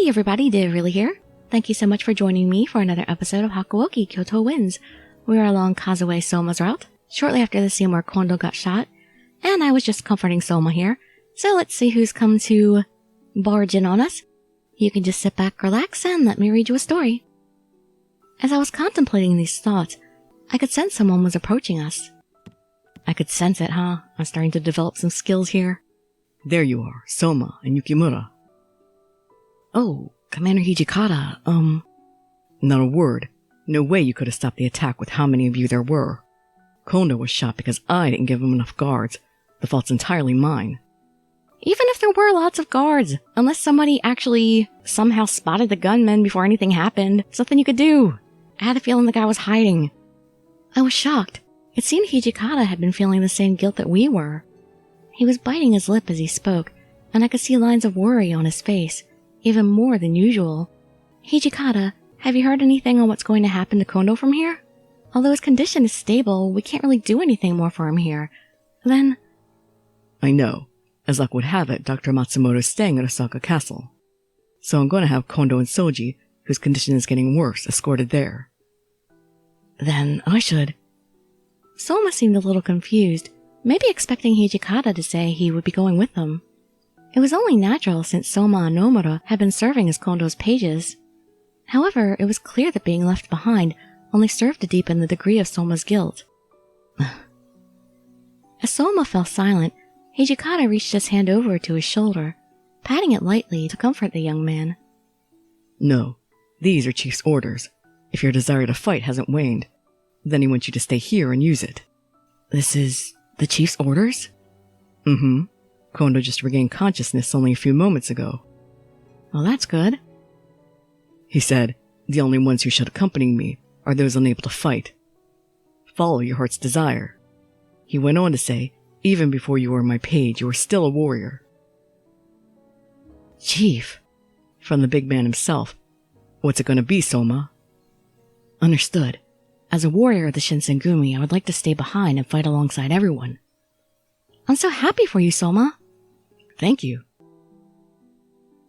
Hey everybody, Dirili here. Thank you so much for joining me for another episode of Hakuoki Kyoto Wins. We are along Kazue Souma's route, shortly after the scene where Kondo got shot, and I was just comforting Souma here. So let's see who's come to barge in on us. You can just sit back, relax, and let me read you a story. As I was contemplating these thoughts, I could sense someone was approaching us. I could sense it, huh? I'm starting to develop some skills here. There you are, Souma and Yukimura. Oh, Commander Hijikata, Not a word. No way you could have stopped the attack with how many of you there were. Kondo was shot because I didn't give him enough guards. The fault's entirely mine. Even if there were lots of guards, unless somebody actually somehow spotted the gunman before anything happened, something you could do. I had the feeling the guy was hiding. I was shocked. It seemed Hijikata had been feeling the same guilt that we were. He was biting his lip as he spoke, and I could see lines of worry on his face, even more than usual. Hijikata, have you heard anything on what's going to happen to Kondo from here? Although his condition is stable, we can't really do anything more for him here. Then... I know. As luck would have it, Dr. Matsumoto is staying at Osaka Castle. So I'm going to have Kondo and Soji, whose condition is getting worse, escorted there. Then I should... Souma seemed a little confused, maybe expecting Hijikata to say he would be going with them. It was only natural since Souma and Nomura had been serving as Kondo's pages. However, it was clear that being left behind only served to deepen the degree of Souma's guilt. As Souma fell silent, Hijikata reached his hand over to his shoulder, patting it lightly to comfort the young man. No, these are Chief's orders. If your desire to fight hasn't waned, then he wants you to stay here and use it. This is the Chief's orders? Mm-hmm. Kondo just regained consciousness only a few moments ago. Well, that's good. He said, the only ones who should accompany me are those unable to fight. Follow your heart's desire. He went on to say, even before you were my page, you were still a warrior. Chief. From the big man himself. What's it going to be, Souma? Understood. As a warrior of the Shinsengumi, I would like to stay behind and fight alongside everyone. I'm so happy for you, Souma. Thank you.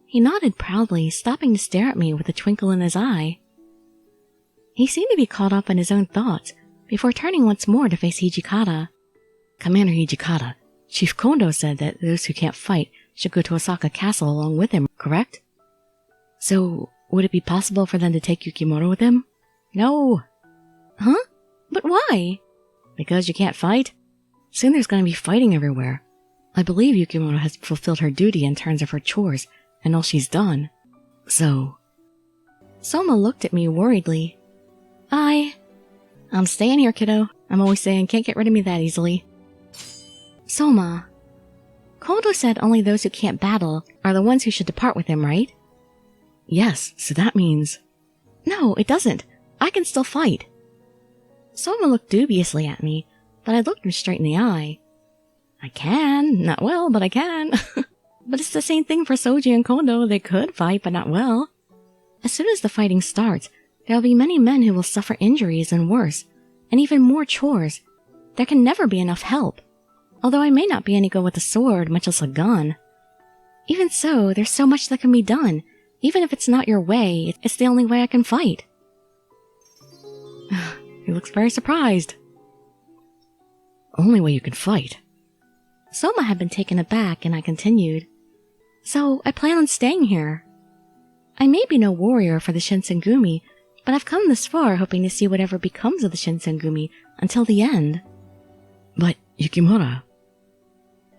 He nodded proudly, stopping to stare at me with a twinkle in his eye. He seemed to be caught up in his own thoughts, before turning once more to face Hijikata. Commander Hijikata, Chief Kondo said that those who can't fight should go to Osaka Castle along with him, correct? So, would it be possible for them to take Yukimura with them? No. Huh? But why? Because you can't fight? Soon there's going to be fighting everywhere. I believe Yukimura has fulfilled her duty in terms of her chores and all she's done. So... Souma looked at me worriedly. I'm staying here, kiddo. I'm always saying can't get rid of me that easily. Souma, Kondo said only those who can't battle are the ones who should depart with him, right? Yes, so that means... No, it doesn't. I can still fight. Souma looked dubiously at me, but I looked him straight in the eye. I can. Not well, but I can. But it's the same thing for Soji and Kondo. They could fight, but not well. As soon as the fighting starts, there will be many men who will suffer injuries and worse, and even more chores. There can never be enough help. Although I may not be any good with a sword, much less a gun. Even so, there's so much that can be done. Even if it's not your way, it's the only way I can fight. He looks very surprised. Only way you can fight? Souma had been taken aback, and I continued. So, I plan on staying here. I may be no warrior for the Shinsengumi, but I've come this far hoping to see whatever becomes of the Shinsengumi until the end. But, Yukimura...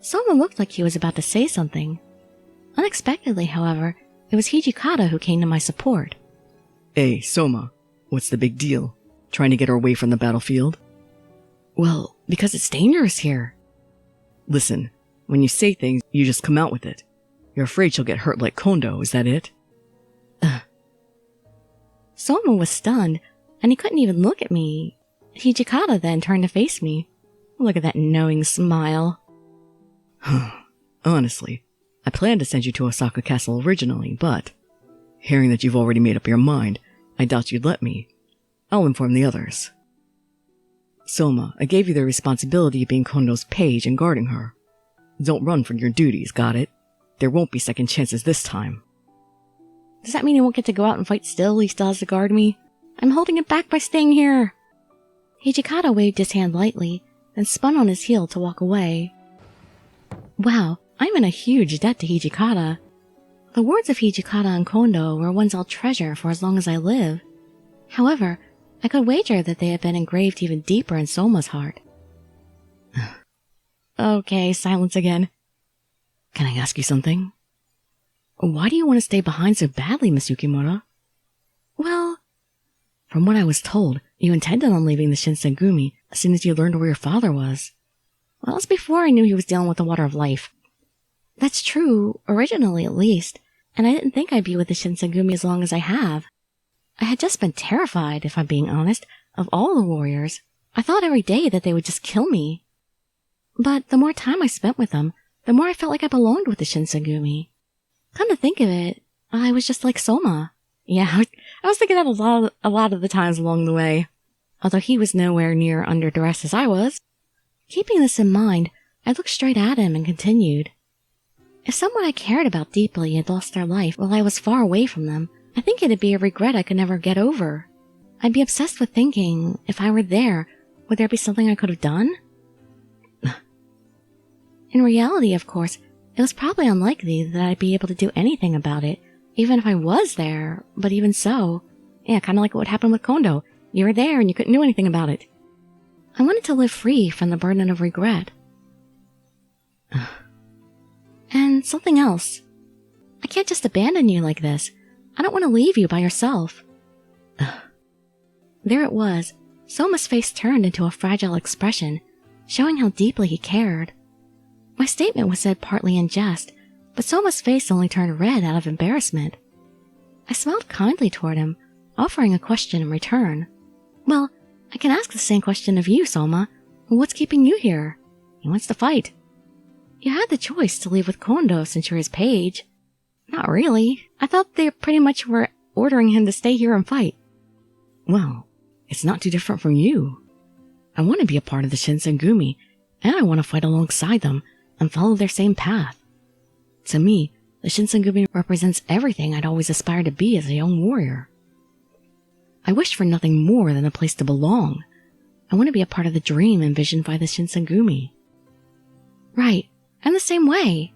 Souma looked like he was about to say something. Unexpectedly, however, it was Hijikata who came to my support. Hey, Souma, what's the big deal? Trying to get her away from the battlefield? Well, because it's dangerous here. Listen, when you say things, you just come out with it. You're afraid she'll get hurt like Kondo, is that it? Souma was stunned, and he couldn't even look at me. Hijikata then turned to face me. Look at that knowing smile. Honestly, I planned to send you to Osaka Castle originally, but... hearing that you've already made up your mind, I doubt you'd let me. I'll inform the others. Souma, I gave you the responsibility of being Kondo's page and guarding her. Don't run from your duties, got it? There won't be second chances this time. Does that mean he won't get to go out and fight still? He still has to guard me? I'm holding it back by staying here. Hijikata waved his hand lightly, then spun on his heel to walk away. Wow, I'm in a huge debt to Hijikata. The words of Hijikata and Kondo were ones I'll treasure for as long as I live. However, I could wager that they have been engraved even deeper in Soma's heart. Okay, silence again. Can I ask you something? Why do you want to stay behind so badly, Miss Yukimura? Well, from what I was told, you intended on leaving the Shinsengumi as soon as you learned where your father was. Well, that was before I knew he was dealing with the water of life. That's true, originally at least, and I didn't think I'd be with the Shinsengumi as long as I have. I had just been terrified, if I'm being honest, of all the warriors. I thought every day that they would just kill me. But the more time I spent with them, the more I felt like I belonged with the Shinsengumi. Come to think of it, I was just like Soma. Yeah, I was thinking that a lot of the times along the way, although he was nowhere near under duress as I was. Keeping this in mind, I looked straight at him and continued. If someone I cared about deeply had lost their life while I was far away from them, I think it'd be a regret I could never get over. I'd be obsessed with thinking, if I were there, would there be something I could have done? In reality, of course, it was probably unlikely that I'd be able to do anything about it, even if I was there, but even so. Yeah, kind of like what happened with Kondo. You were there and you couldn't do anything about it. I wanted to live free from the burden of regret. And something else. I can't just abandon you like this. I don't want to leave you by yourself. There it was. Soma's face turned into a fragile expression, showing how deeply he cared. My statement was said partly in jest, but Soma's face only turned red out of embarrassment. I smiled kindly toward him, offering a question in return. Well, I can ask the same question of you, Soma. What's keeping you here? He wants to fight. You had the choice to leave with Kondo since you're his page. Not really. I thought they pretty much were ordering him to stay here and fight. Well, it's not too different from you. I want to be a part of the Shinsengumi, and I want to fight alongside them and follow their same path. To me, the Shinsengumi represents everything I'd always aspired to be as a young warrior. I wished for nothing more than a place to belong. I want to be a part of the dream envisioned by the Shinsengumi. Right, I'm the same way.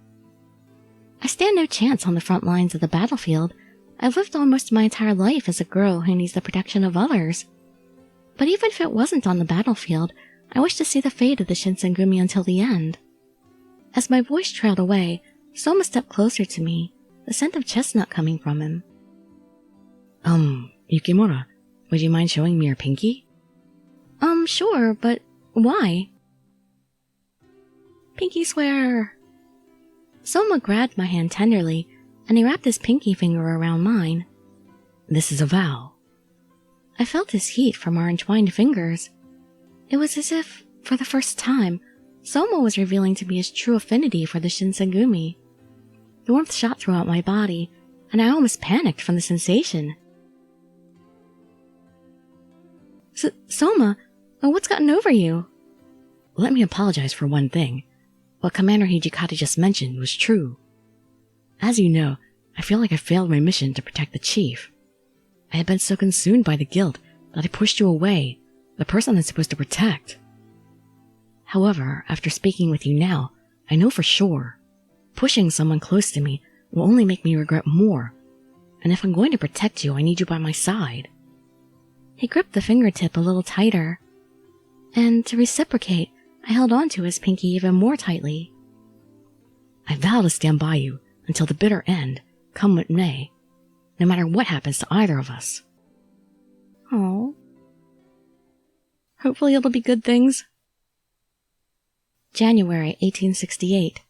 I stand no chance on the front lines of the battlefield. I've lived almost my entire life as a girl who needs the protection of others. But even if it wasn't on the battlefield, I wish to see the fate of the Shinsengumi until the end. As my voice trailed away, Soma stepped closer to me, the scent of chestnut coming from him. Yukimura, would you mind showing me your pinky? Sure, but why? Pinky swear. Soma grabbed my hand tenderly, and he wrapped his pinky finger around mine. This is a vow. I felt his heat from our entwined fingers. It was as if, for the first time, Soma was revealing to me his true affinity for the Shinsengumi. The warmth shot throughout my body, and I almost panicked from the sensation. Soma, what's gotten over you? Let me apologize for one thing. What Commander Hijikata just mentioned was true. As you know, I feel like I failed my mission to protect the chief. I had been so consumed by the guilt that I pushed you away, the person I'm supposed to protect. However, after speaking with you now, I know for sure, pushing someone close to me will only make me regret more. And if I'm going to protect you, I need you by my side. He gripped the fingertip a little tighter, and to reciprocate, I held on to his pinky even more tightly. I vow to stand by you until the bitter end, come what may, no matter what happens to either of us. Oh. Hopefully it'll be good things. January 1868.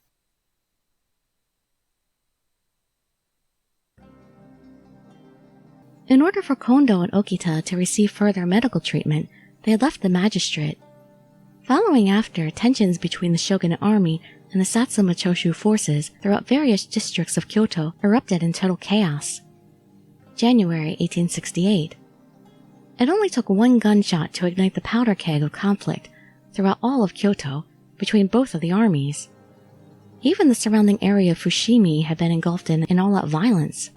In order for Kondo and Okita to receive further medical treatment, they had left the magistrate. Following after, tensions between the shogunate army and the Satsuma Choshu forces throughout various districts of Kyoto erupted in total chaos. January 1868. It only took one gunshot to ignite the powder keg of conflict throughout all of Kyoto between both of the armies. Even the surrounding area of Fushimi had been engulfed in all-out violence.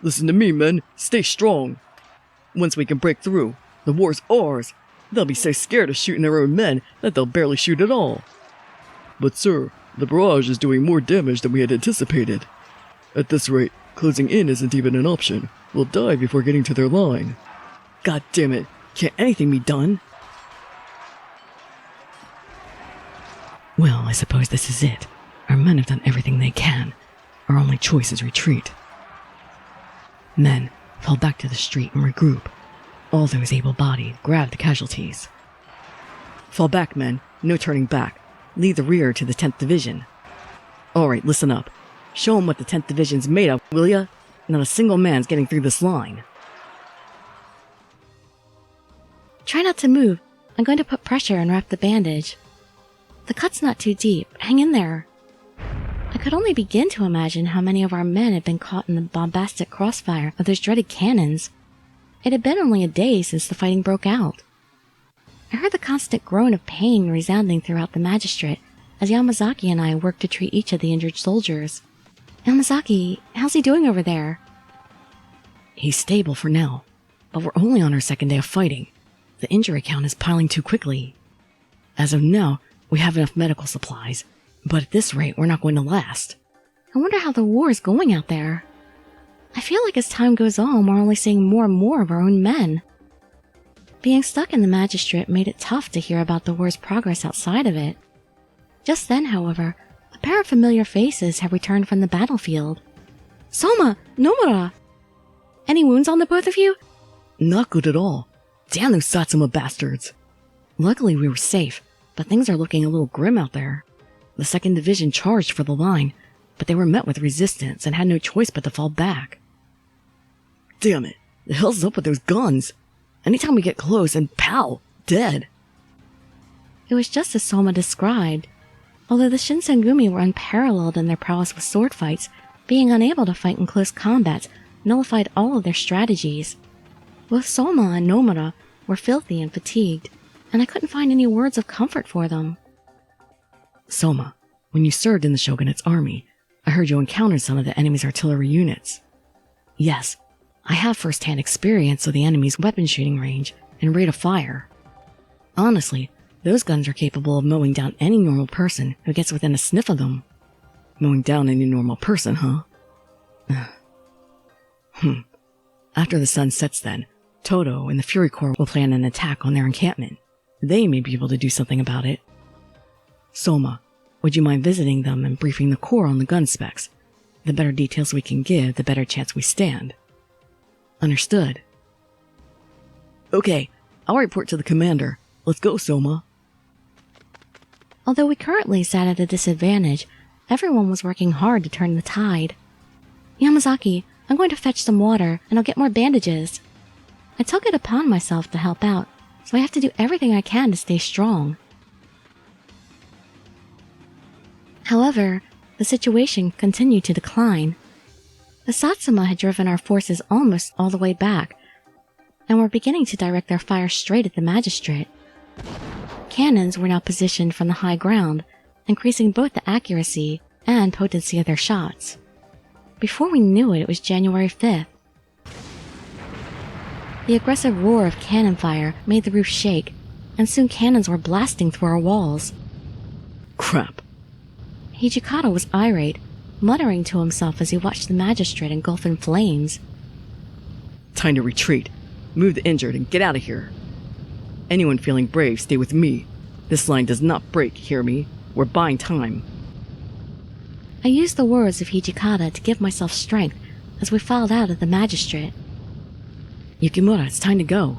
Listen to me, men. Stay strong. Once we can break through, the war's ours. They'll be so scared of shooting their own men that they'll barely shoot at all. But sir, the barrage is doing more damage than we had anticipated. At this rate, closing in isn't even an option. We'll die before getting to their line. God damn it. Can't anything be done? Well, I suppose this is it. Our men have done everything they can. Our only choice is retreat. Men, fall back to the street and regroup. All those able-bodied, grab the casualties. Fall back, men. No turning back. Lead the rear to the 10th Division. Alright, listen up. Show 'em what the 10th Division's made of, will ya? Not a single man's getting through this line. Try not to move. I'm going to put pressure and wrap the bandage. The cut's not too deep. Hang in there. I could only begin to imagine how many of our men had been caught in the bombastic crossfire of those dreaded cannons. It had been only a day since the fighting broke out. I heard the constant groan of pain resounding throughout the magistrate as Yamazaki and I worked to treat each of the injured soldiers. Yamazaki, how's he doing over there? He's stable for now, but we're only on our second day of fighting. The injury count is piling too quickly. As of now, we have enough medical supplies, but at this rate, we're not going to last. I wonder how the war is going out there. I feel like as time goes on, we're only seeing more and more of our own men. Being stuck in the magistrate made it tough to hear about the war's progress outside of it. Just then, however, a pair of familiar faces had returned from the battlefield. Soma! Nomura! Any wounds on the both of you? Not good at all. Damn those Satsuma bastards. Luckily, we were safe, but things are looking a little grim out there. The 2nd Division charged for the line, but they were met with resistance and had no choice but to fall back. Damn it. The hell's up with those guns? Anytime we get close and pow, dead. It was just as Soma described. Although the Shinsengumi were unparalleled in their prowess with sword fights, being unable to fight in close combat nullified all of their strategies. Both Soma and Nomura were filthy and fatigued, and I couldn't find any words of comfort for them. Soma, when you served in the Shogunate's army, I heard you encountered some of the enemy's artillery units. Yes, I have first-hand experience of the enemy's weapon shooting range and rate of fire. Honestly, those guns are capable of mowing down any normal person who gets within a sniff of them. Mowing down any normal person, huh? After the sun sets then, Toto and the Fury Corps will plan an attack on their encampment. They may be able to do something about it. Soma, would you mind visiting them and briefing the Corps on the gun specs? The better details we can give, the better chance we stand. Understood. Okay, I'll report to the commander. Let's go, Soma. Although we currently sat at a disadvantage, everyone was working hard to turn the tide. Yamazaki, I'm going to fetch some water, and I'll get more bandages. I took it upon myself to help out, so I have to do everything I can to stay strong. However, the situation continued to decline. The Satsuma had driven our forces almost all the way back, and were beginning to direct their fire straight at the magistrate. Cannons were now positioned from the high ground, increasing both the accuracy and potency of their shots. Before we knew it, it was January 5th. The aggressive roar of cannon fire made the roof shake, and soon cannons were blasting through our walls. Crap. Hijikata was irate, muttering to himself as he watched the magistrate engulf in flames. Time to retreat. Move the injured and get out of here. Anyone feeling brave, stay with me. This line does not break, hear me? We're buying time. I used the words of Hijikata to give myself strength as we filed out of the magistrate. Yukimura, it's time to go.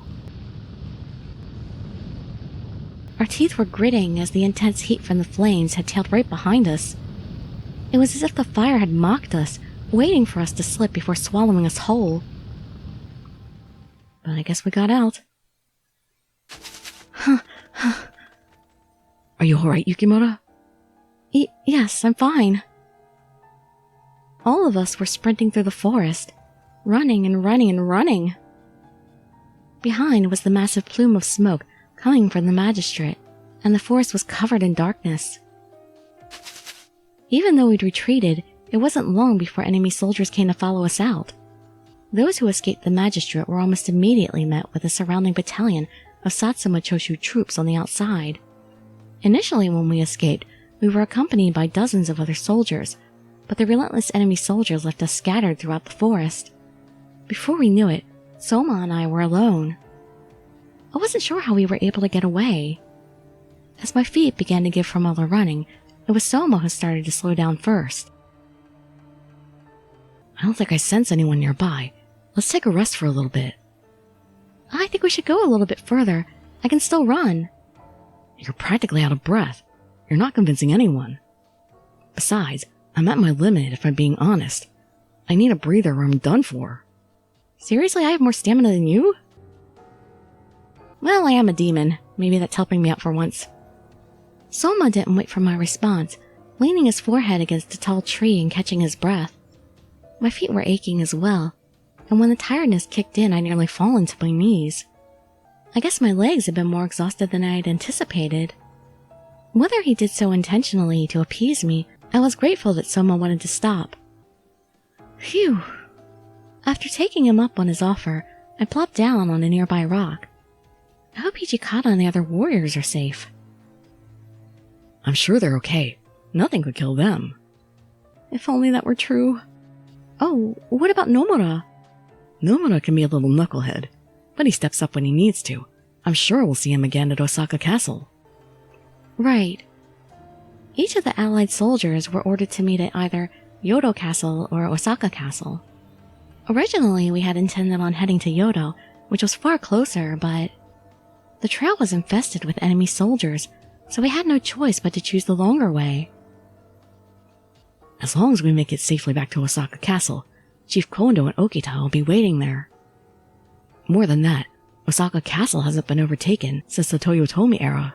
Our teeth were gritting as the intense heat from the flames had tailed right behind us. It was as if the fire had mocked us, waiting for us to slip before swallowing us whole. But I guess we got out. Are you alright, Yukimura? Yes, I'm fine. All of us were sprinting through the forest, running and running and running. Behind was the massive plume of smoke coming from the magistrate, and the forest was covered in darkness. Even though we'd retreated, it wasn't long before enemy soldiers came to follow us out. Those who escaped the magistrate were almost immediately met with a surrounding battalion of Satsuma Choshu troops on the outside. Initially, when we escaped, we were accompanied by dozens of other soldiers, but the relentless enemy soldiers left us scattered throughout the forest. Before we knew it, Soma and I were alone. I wasn't sure how we were able to get away. As my feet began to give from all the running, it was Soma who started to slow down first. I don't think I sense anyone nearby. Let's take a rest for a little bit. I think we should go a little bit further. I can still run. You're practically out of breath. You're not convincing anyone. Besides, I'm at my limit if I'm being honest. I need a breather or I'm done for. Seriously, I have more stamina than you? Well, I am a demon. Maybe that's helping me out for once. Soma didn't wait for my response, leaning his forehead against a tall tree and catching his breath. My feet were aching as well, and when the tiredness kicked in, I nearly fallen to my knees. I guess my legs had been more exhausted than I had anticipated. Whether he did so intentionally to appease me, I was grateful that Soma wanted to stop. Phew. After taking him up on his offer, I plopped down on a nearby rock. I hope Hijikata and the other warriors are safe. I'm sure they're okay. Nothing could kill them. If only that were true. Oh, what about Nomura? Nomura can be a little knucklehead, but he steps up when he needs to. I'm sure we'll see him again at Osaka Castle. Right. Each of the allied soldiers were ordered to meet at either Kyoto Castle or Osaka Castle. Originally, we had intended on heading to Kyoto, which was far closer, but the trail was infested with enemy soldiers, so we had no choice but to choose the longer way. As long as we make it safely back to Osaka Castle, Chief Kondo and Okita will be waiting there. More than that, Osaka Castle hasn't been overtaken since the Toyotomi era.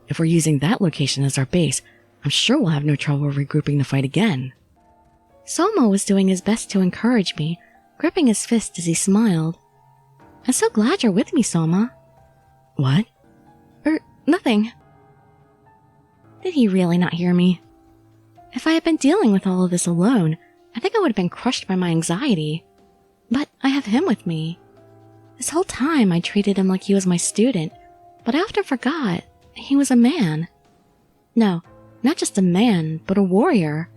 If we're using that location as our base, I'm sure we'll have no trouble regrouping to fight again. Soma was doing his best to encourage me, gripping his fist as he smiled. I'm so glad you're with me, Soma. What? Nothing. Did he really not hear me? If I had been dealing with all of this alone, I think I would have been crushed by my anxiety. But I have him with me. This whole time I treated him like he was my student, but I often forgot he was a man. No, not just a man, but a warrior.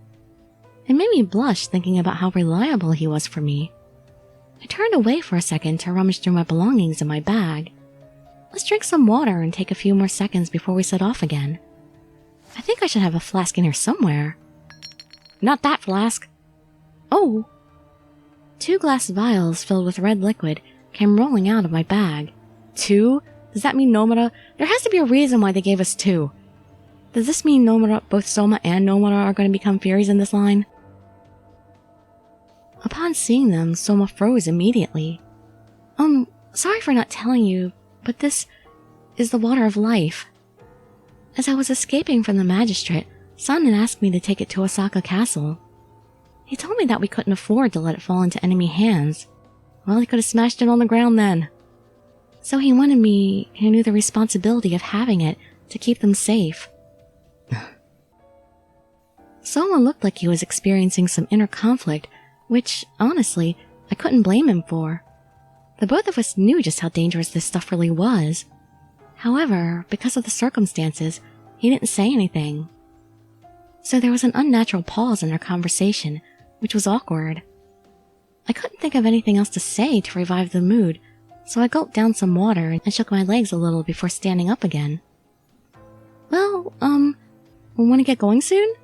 It made me blush thinking about how reliable he was for me. I turned away for a second to rummage through my belongings in my bag. Let's drink some water and take a few more seconds before we set off again. I think I should have a flask in here somewhere. Not that flask. Oh! 2 glass vials filled with red liquid came rolling out of my bag. 2? Does that mean Nomura? There has to be a reason why they gave us 2. Does this mean Nomura, both Soma and Nomura are going to become fairies in this line? Upon seeing them, Soma froze immediately. Sorry for not telling you, but this is the water of life. As I was escaping from the magistrate, San asked me to take it to Osaka Castle. He told me that we couldn't afford to let it fall into enemy hands. Well, he could have smashed it on the ground then. So he wanted me, who knew the responsibility of having it, to keep them safe. Soma looked like he was experiencing some inner conflict, which, honestly, I couldn't blame him for. The both of us knew just how dangerous this stuff really was. However, because of the circumstances, he didn't say anything. So there was an unnatural pause in our conversation, which was awkward. I couldn't think of anything else to say to revive the mood, so I gulped down some water and shook my legs a little before standing up again. Well, want to get going soon?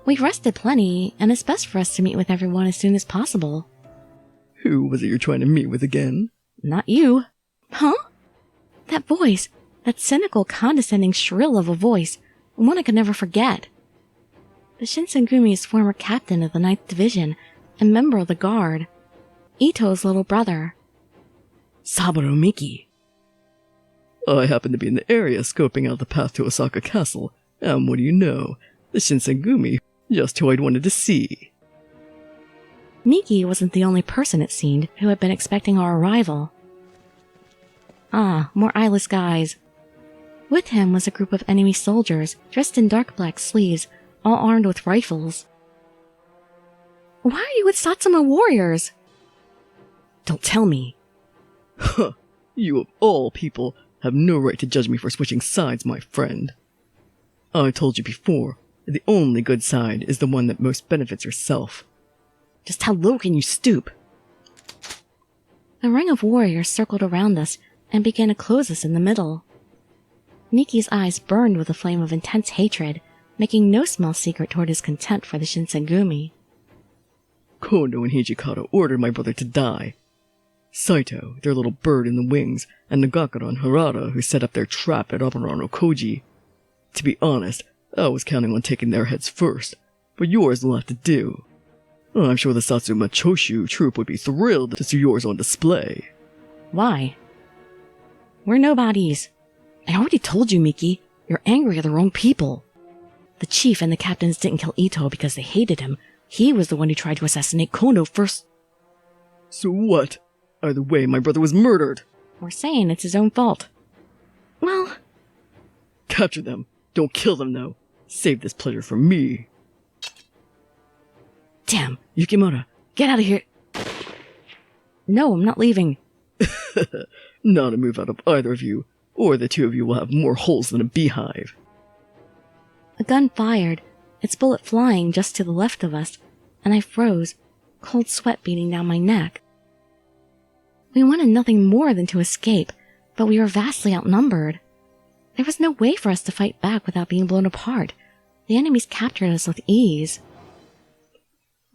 We've rested plenty, and it's best for us to meet with everyone as soon as possible. Who was it you're trying to meet with again? Not you. Huh? That voice, that cynical, condescending shrill of a voice, one I could never forget. The Shinsengumi's former captain of the 9th Division and member of the Guard. Ito's little brother. Saburo Miki. I happened to be in the area scoping out the path to Osaka Castle, and what do you know? The Shinsengumi, just who I'd wanted to see. Miki wasn't the only person, it seemed, who had been expecting our arrival. Ah, more eyeless guys. With him was a group of enemy soldiers, dressed in dark black sleeves, all armed with rifles. Why are you with Satsuma warriors? Don't tell me. Huh. You of all people have no right to judge me for switching sides, my friend. I told you before, that the only good side is the one that most benefits yourself. Just how low can you stoop? A ring of warriors circled around us and began to close us in the middle. Miki's eyes burned with a flame of intense hatred, making no small secret toward his contempt for the Shinsengumi. Kondo and Hijikata ordered my brother to die. Saito, their little bird in the wings, and Nagakura and Harada, who set up their trap at Aburano Koji. To be honest, I was counting on taking their heads first, but yours will have to do. I'm sure the Satsuma Choshu troop would be thrilled to see yours on display. Why? We're nobodies. I already told you, Miki. You're angry at the wrong people. The chief and the captains didn't kill Ito because they hated him. He was the one who tried to assassinate Kondo first. So what? Either way, my brother was murdered. We're saying it's his own fault. Well... Capture them. Don't kill them, though. Save this pleasure for me. Damn, Yukimura, get out of here. No, I'm not leaving. Not a move out of either of you, or the two of you will have more holes than a beehive. A gun fired, its bullet flying just to the left of us, and I froze, cold sweat beating down my neck. We wanted nothing more than to escape, but we were vastly outnumbered. There was no way for us to fight back without being blown apart. The enemies captured us with ease.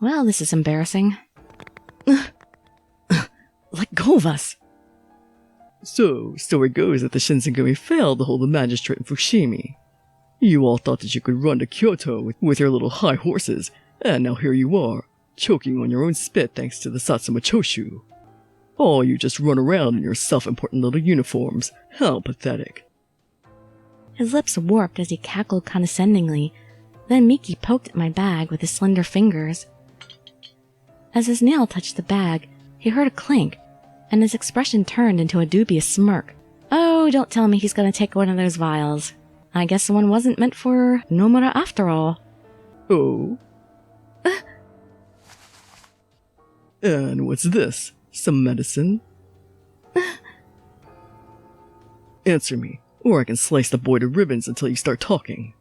Well, this is embarrassing. Let go of us. So, story goes that the Shinsengumi failed to hold the magistrate in Fushimi. You all thought that you could run to Kyoto with your little high horses, and now here you are, choking on your own spit thanks to the Satsuma Choshu. All you just run around in your self-important little uniforms. How pathetic. His lips warped as he cackled condescendingly. Then Miki poked at my bag with his slender fingers. As his nail touched the bag, he heard a clink, and his expression turned into a dubious smirk. Oh, don't tell me he's going to take one of those vials. I guess the one wasn't meant for Nomura after all. Oh? And what's this? Some medicine? Answer me, or I can slice the boy to ribbons until you start talking.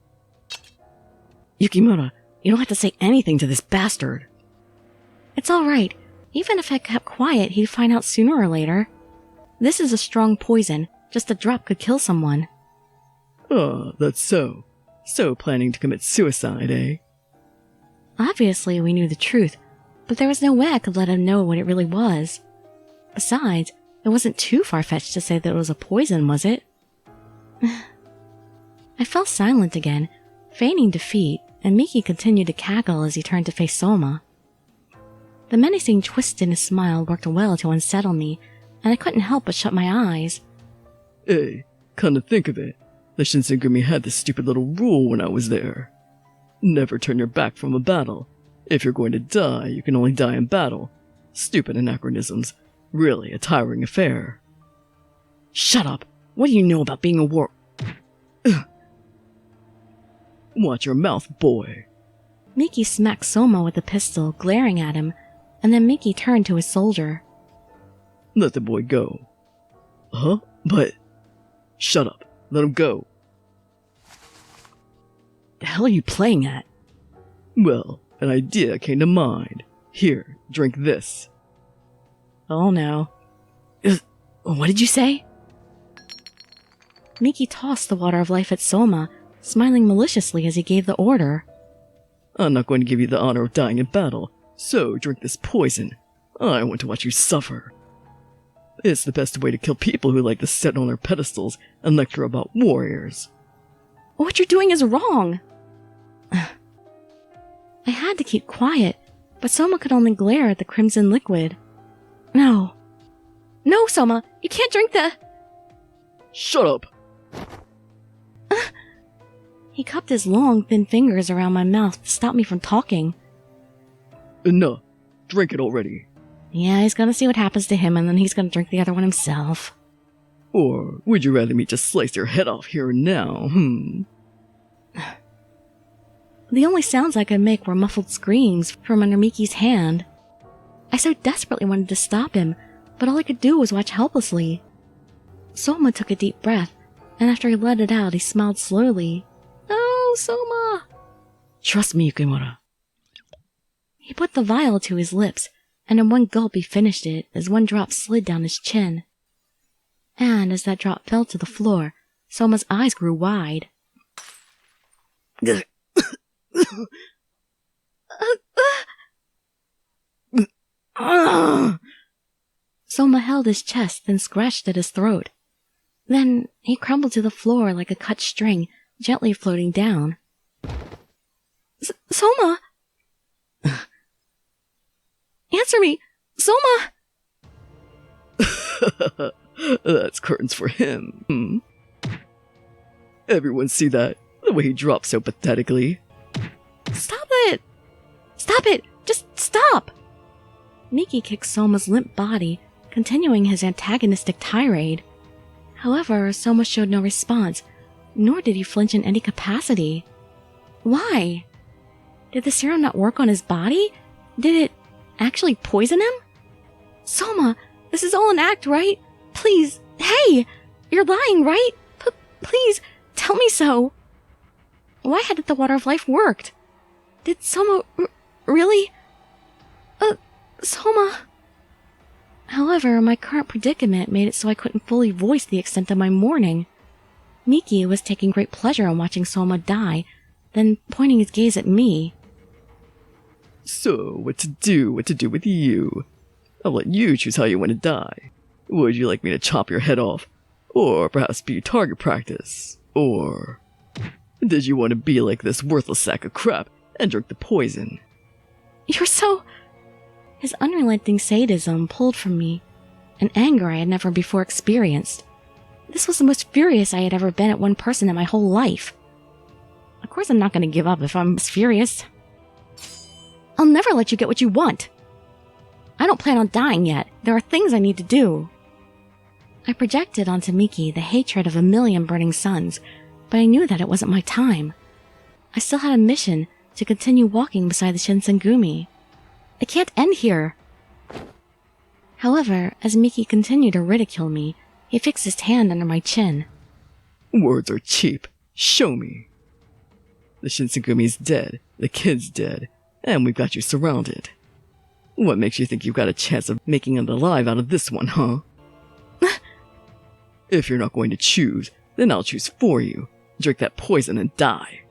Yukimura, you don't have to say anything to this bastard. It's all right. Even if I kept quiet, he'd find out sooner or later. This is a strong poison. Just a drop could kill someone. Ah, that's so. So planning to commit suicide, eh? Obviously, we knew the truth, but there was no way I could let him know what it really was. Besides, it wasn't too far-fetched to say that it was a poison, was it? I fell silent again, feigning defeat, and Miki continued to cackle as he turned to face Soma. The menacing twist in his smile worked well to unsettle me, and I couldn't help but shut my eyes. Hey, come to think of it, the Shinsengumi had this stupid little rule when I was there. Never turn your back from a battle. If you're going to die, you can only die in battle. Stupid anachronisms. Really a tiring affair. Shut up! What do you know about being a war... Watch your mouth, boy. Miki smacked Soma with the pistol, glaring at him, and then Miki turned to his soldier. Let the boy go. Huh? But... Shut up. Let him go. The hell are you playing at? Well, an idea came to mind. Here, drink this. Oh no. What did you say? Miki tossed the water of life at Soma, smiling maliciously as he gave the order. I'm not going to give you the honor of dying in battle, so drink this poison. I want to watch you suffer. It's the best way to kill people who like to sit on their pedestals and lecture about warriors. What you're doing is wrong! I had to keep quiet, but Soma could only glare at the crimson liquid. No. No, Soma! You can't drink the... Shut up! He cupped his long, thin fingers around my mouth to stop me from talking. Enough. Drink it already. Yeah, he's gonna see what happens to him, and then he's gonna drink the other one himself. Or would you rather me just slice your head off here and now, The only sounds I could make were muffled screams from under Miki's hand. I so desperately wanted to stop him, but all I could do was watch helplessly. Souma took a deep breath, and after he let it out, he smiled slowly. "Oh, Souma!" Trust me, Yukimura. He put the vial to his lips, and in one gulp he finished it as one drop slid down his chin. And as that drop fell to the floor, Souma's eyes grew wide. Souma held his chest, then scratched at his throat. Then he crumbled to the floor like a cut string, gently floating down. Souma! Answer me! Souma! That's curtains for him. Everyone see that? The way he dropped so pathetically. Stop it! Stop it! Just stop! Miki kicked Souma's limp body, continuing his antagonistic tirade. However, Souma showed no response, nor did he flinch in any capacity. Why? Did the serum not work on his body? Did it actually poison him? Souma, this is all an act, right? Please, hey! You're lying, right? Please, tell me so. Why hadn't the Water of Life worked? Did Souma really? Souma... However, my current predicament made it so I couldn't fully voice the extent of my mourning. Miki was taking great pleasure in watching Souma die, then pointing his gaze at me. So, what to do with you? I'll let you choose how you want to die. Would you like me to chop your head off? Or perhaps be target practice? Or did you want to be like this worthless sack of crap and drink the poison? You're so... His unrelenting sadism pulled from me, an anger I had never before experienced. This was the most furious I had ever been at one person in my whole life. Of course I'm not going to give up if I'm furious. I'll never let you get what you want. I don't plan on dying yet. There are things I need to do. I projected onto Miki the hatred of a million burning suns, but I knew that it wasn't my time. I still had a mission to continue walking beside the Shinsengumi. It can't end here. However, as Miki continued to ridicule me, he fixed his hand under my chin. Words are cheap. Show me. The Shinsengumi's dead, the kid's dead, and we've got you surrounded. What makes you think you've got a chance of making it alive out of this one, huh? If you're not going to choose, then I'll choose for you. Drink that poison and die.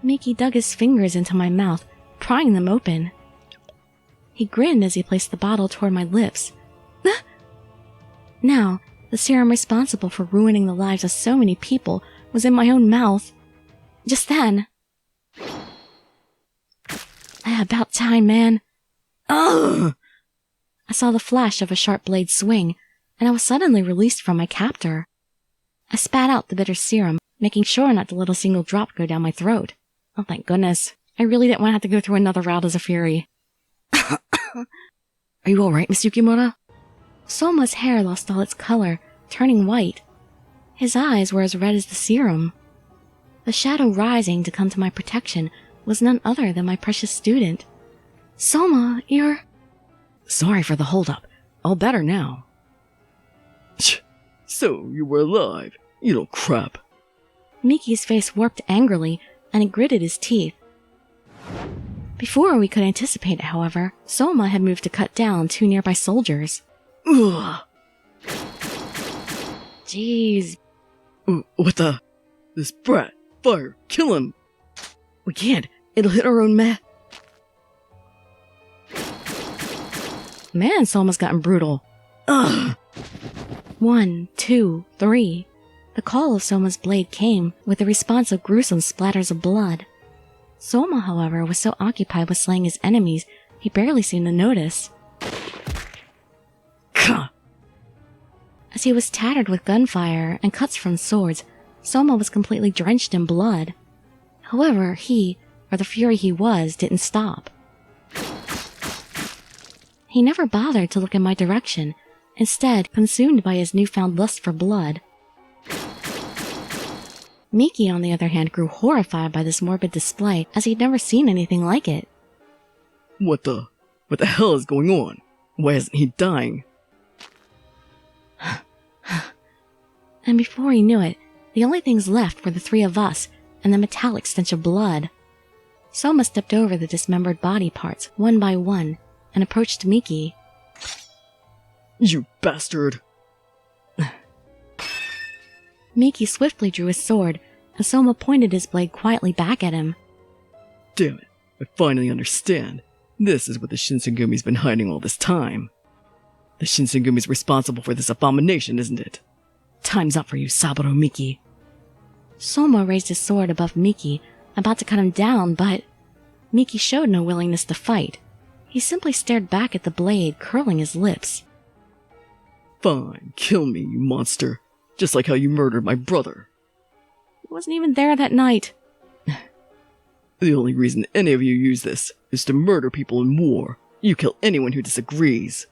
Miki dug his fingers into my mouth, prying them open. He grinned as he placed the bottle toward my lips. Now, the serum responsible for ruining the lives of so many people was in my own mouth. Just then... About time, man. Ugh! I saw the flash of a sharp blade swing, and I was suddenly released from my captor. I spat out the bitter serum, making sure not to let a single drop go down my throat. Oh, thank goodness. I really didn't want to have to go through another route as a fury. Are you alright, Miss Yukimura? Souma's hair lost all its color, turning white. His eyes were as red as the serum. The shadow rising to come to my protection was none other than my precious student. Souma, you're... Sorry for the holdup. All better now. So, you were alive, you little crap. Miki's face warped angrily, and he gritted his teeth. Before we could anticipate it, however, Souma had moved to cut down 2 nearby soldiers. Ugh! Jeez. What the? This brat! Fire! Kill him! We can't. It'll hit our own Man, Souma's gotten brutal. Ugh! 1, 2, 3. The call of Souma's blade came with a response of gruesome splatters of blood. Souma, however, was so occupied with slaying his enemies, he barely seemed to notice. As he was tattered with gunfire and cuts from swords, Souma was completely drenched in blood. However, he, or the fury he was, didn't stop. He never bothered to look in my direction, instead consumed by his newfound lust for blood. Miki, on the other hand, grew horrified by this morbid display, as he'd never seen anything like it. What the hell is going on? Why isn't he dying? And before he knew it, the only things left were the three of us and the metallic stench of blood. Souma stepped over the dismembered body parts one by one and approached Miki. You bastard! Miki swiftly drew his sword, and Souma pointed his blade quietly back at him. Damn it, I finally understand. This is what the Shinsengumi's been hiding all this time. The Shinsengumi's responsible for this abomination, isn't it? Time's up for you, Saburo Miki. Souma raised his sword above Miki, about to cut him down, but Miki showed no willingness to fight. He simply stared back at the blade, curling his lips. Fine, kill me, you monster. Just like how you murdered my brother. He wasn't even there that night. The only reason any of you use this is to murder people in war. You kill anyone who disagrees.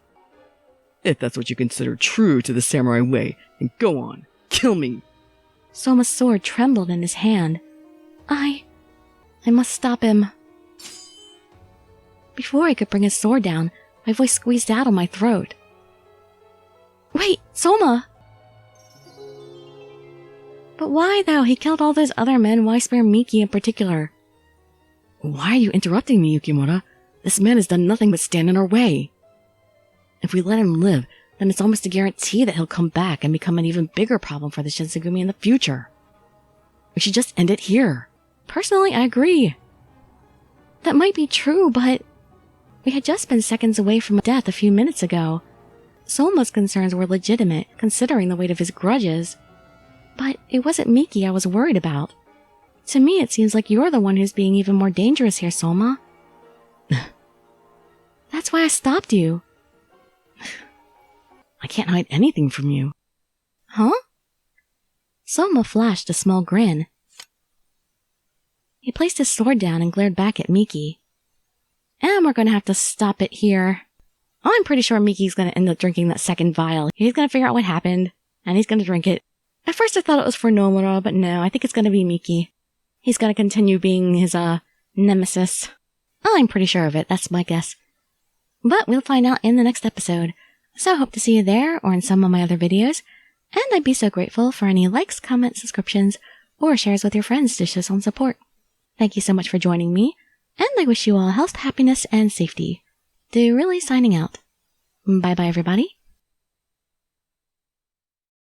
If that's what you consider true to the samurai way, then go on, kill me. Souma's sword trembled in his hand. I must stop him. Before I could bring his sword down, my voice squeezed out of my throat. Wait, Souma! But why, though? He killed all those other men. Why spare Miki in particular? Why are you interrupting me, Yukimura? This man has done nothing but stand in our way. If we let him live, then it's almost a guarantee that he'll come back and become an even bigger problem for the Shinsengumi in the future. We should just end it here. Personally, I agree. That might be true, but we had just been seconds away from death a few minutes ago. Souma's concerns were legitimate, considering the weight of his grudges. But it wasn't Miki I was worried about. To me, it seems like you're the one who's being even more dangerous here, Souma. That's why I stopped you. I can't hide anything from you. Huh? Souma flashed a small grin. He placed his sword down and glared back at Miki. And we're gonna have to stop it here. I'm pretty sure Miki's gonna end up drinking that second vial. He's gonna figure out what happened, and he's gonna drink it. At first I thought it was for Nomura, but no, I think it's gonna be Miki. He's gonna continue being his, nemesis. I'm pretty sure of it, that's my guess. But we'll find out in the next episode. So hope to see you there, or in some of my other videos. And I'd be so grateful for any likes, comments, subscriptions, or shares with your friends to show some support. Thank you so much for joining me, and I wish you all health, happiness, and safety. Dirili signing out. Bye bye everybody.